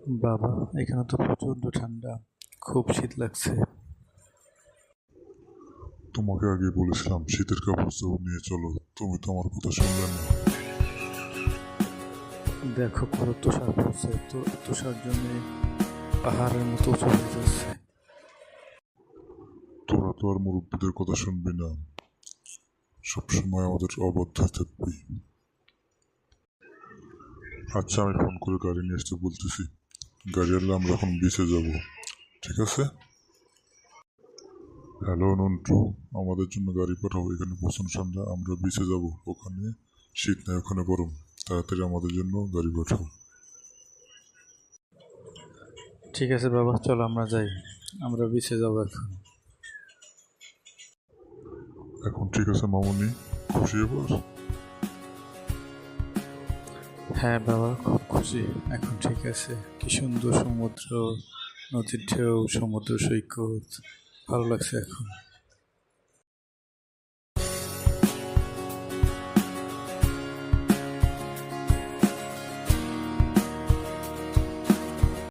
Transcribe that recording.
বাবা, এখানে তো প্রচন্ড ঠান্ডা, খুব শীত লাগছে। তোমাকে আগে বলেছিলাম শীতের কাপড় চোপড় নিয়ে চলো, তুমি তো আমার কথা শুনলে না। দেখো কত তুষার পড়ছে, তো তুষার জন্য পাহাড়ের মতো উঁচু হয়ে যাচ্ছে। তোরা তো আর মুরব্বীদের কথা শুনবি না, সবসময় আমাদের অবাধ্য থাকবি। আচ্ছা, আমি ফোন করে গাড়ি নিয়ে আসতে বলতেছি। গাড়ি আনলে আমরা এখন বিচে যাব, ঠিক আছে? হ্যালো নন্টু, আমাদের জন্য গাড়ি পাঠাও। এখানে প্রচন্ড ঠান্ডা, আমরা বিচে যাব। ওখানে শীত নেই, ওখানে গরম। তাড়াতাড়ি আমাদের জন্য গাড়ি পাঠাও। ঠিক আছে বাবা, চলো আমরা যাই, আমরা বিচে যাবো এখন। এখন ঠিক আছে মামুনি, খুশি এবার? হ্যাঁ বাবা, খুব খুশি, এখন ঠিক আছে। কি সুন্দর সমুদ্র, নদীর ঢেউ, সমুদ্র সৈকত, ভালো লাগছে এখন।